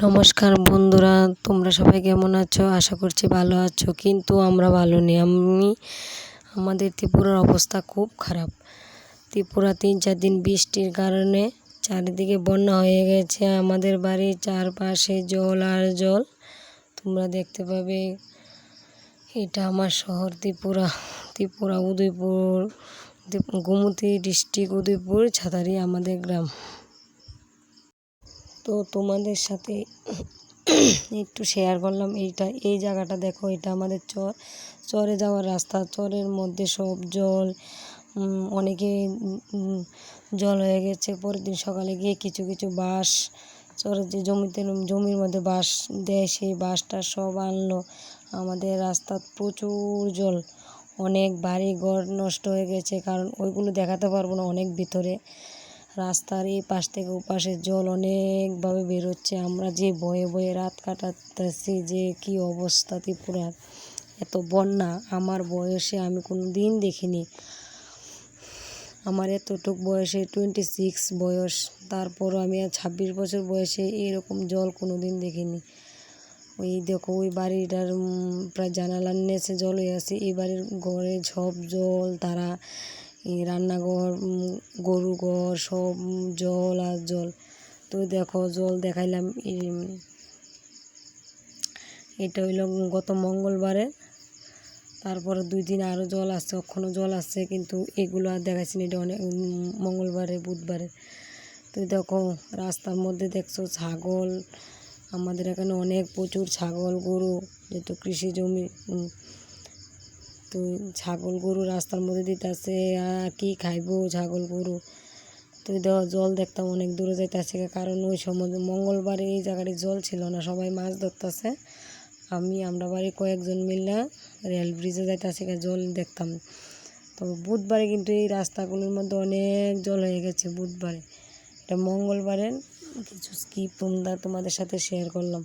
নমস্কার বন্ধুরা, তোমরা সবাই কেমন আছো? আশা করছি ভালো আছো, কিন্তু আমরা ভালো নেই। আমাদের ত্রিপুরার অবস্থা খুব খারাপ। ত্রিপুরা 3-4 দিন বৃষ্টির কারণে চারিদিকে বন্যা হয়ে গেছে। আমাদের বাড়ির চারপাশে জল আর জল। তোমরা দেখতে পাবে, এটা আমার শহর ত্রিপুরা উদয়পুর, গোমতী ডিস্ট্রিক্ট, উদয়পুর ছাতারি আমাদের গ্রাম। তো তোমাদের সাথে একটু শেয়ার করলাম। এই জায়গাটা দেখো, এটা আমাদের চরে যাওয়ার রাস্তা। চরের মধ্যে সব জল, অনেকে জল হয়ে গেছে। পরের দিন সকালে গিয়ে কিছু কিছু বাঁশ, চরের যে জমির মধ্যে বাঁশ দেয়, সেই বাঁশটা সব আনলো। আমাদের রাস্তা প্রচুর জল, অনেক বাড়ি ঘর নষ্ট হয়ে গেছে, কারণ ওইগুলো দেখাতে পারবো না, অনেক ভিতরে। রাস্তার এই পাশ থেকে ও পাশে জল অনেকভাবে বেরোচ্ছে। আমরা যে বয়ে বয়ে রাত কাটাতেছি, যে কি অবস্থা ত্রিপুরার, এত বন্যা আমার বয়সে আমি কোনো দিন দেখিনি। আমার এতটুক বয়সে 26 বয়স, তারপরও আমি 26 বছর বয়সে এরকম জল কোনো দিন দেখিনি। ওই দেখো, ওই বাড়িটার প্রায় জানালার নিচে জল হয়ে আছে। এই বাড়ির ঘরে সব জল, তারা এই রান্নাঘর, গরু ঘর সব জল আর জল। তো দেখো, জল দেখাইলাম। এটা হইল গত মঙ্গলবারে। তারপরে 2 দিন আরও জল আসছে, এখনও জল আসছে, কিন্তু এগুলো আর দেখাচ্ছি না। এটা অনেক মঙ্গলবারে বুধবারে। তো দেখো, রাস্তার মধ্যে দেখছো ছাগল। আমাদের এখানে অনেক প্রচুর ছাগল গরু, যেহেতু কৃষি জমি। তো ছাগল গরু রাস্তার মধ্যে দিতেছে, কি খাইবো ছাগল গরু। তো দেখো, জল দেখতাম অনেক দূরে যাইতেছে, কারণ ওই সময় মঙ্গলবারে এই জায়গাটি জল ছিল না, সবাই মাছ ধরতেছে। আমরা বাড়ির কয়েকজন মিলে রেল ব্রিজে যাইতেছে, জল দেখতাম। তো বুধবারে কিন্তু এই রাস্তাগুলোর মধ্যে অনেক জল হয়ে গেছে বুধবারে। এটা মঙ্গলবারে কিছু স্কিপ তোমাদের সাথে শেয়ার করলাম।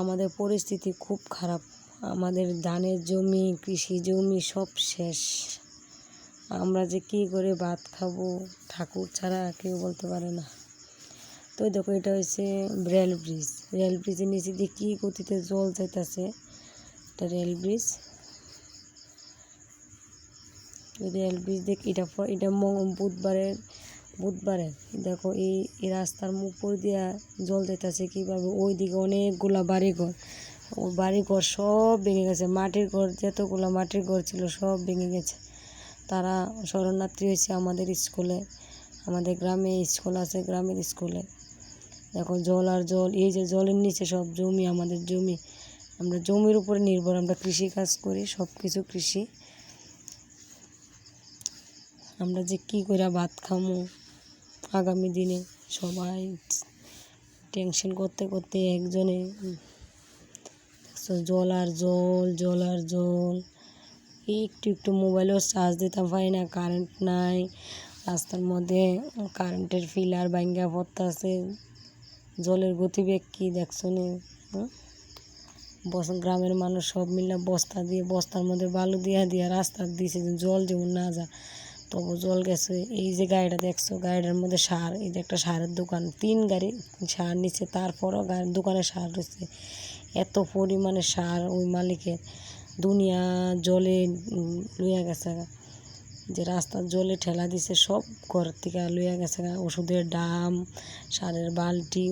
আমাদের পরিস্থিতি খুব খারাপ। আমাদের ধানের জমি, কৃষি জমি সব শেষ। আমরা যে কী করে ভাত খাবো, ঠাকুর ছাড়া কেউ বলতে পারে না। তো দেখো, এটা হচ্ছে রেল ব্রিজের নিচে দিয়ে কী গতিতে জল যাইতেছে। এটা রেল ব্রিজ দেখ। এটা বুধবারে দেখো, এই রাস্তার উপর দিয়া জল যাইতেছে কীভাবে। ওইদিকে অনেকগুলা বাড়িঘর, ওই বাড়িঘর সব ভেঙে গেছে। যতগুলো মাটির ঘর ছিল সব ভেঙে গেছে। তারা শরণার্থী হয়েছে আমাদের স্কুলে, আমাদের গ্রামে স্কুল আছে, গ্রামের স্কুলে। দেখো, জল আর জল। এই যে জলের নিচে সব জমি, আমাদের জমি। আমরা জমির উপরে নির্ভর, আমরা কৃষি কাজ করি, সব কিছু কৃষি। আমরা যে কী করে ভাত খামো আগামী দিনে, সবাই টেনশন করতে করতে একজনে। জল আর জল। একটু মোবাইলেও চার্জ দিতে পারি না, কারেন্ট নাই। রাস্তার মধ্যে কারেন্টের পিলার ভাঙ্গা পড়তেছে। জলের গতিবেগ কি দেখছো নি? গ্রামের মানুষ সব মিলে বস্তার মধ্যে বালু দিয়া রাস্তা দিয়েছে, জল যেমন না যা, তবু জল গেছে। এই যে গাড়িটা দেখছো, গাড়িটার মধ্যে সার, এই যে একটা সারের দোকান, 3 গাড়ি সার নিচ্ছে, তারপরও দোকানে সার রয়েছে। এত পরিমাণে সার ওই মালিকের। দুনিয়া জলে লইয়া গেছে, যে রাস্তার জলে ঠেলা দিছে, সব ঘর থেকে লইয়া গেছে। ওষুধের ড্রাম, সারের বালতি।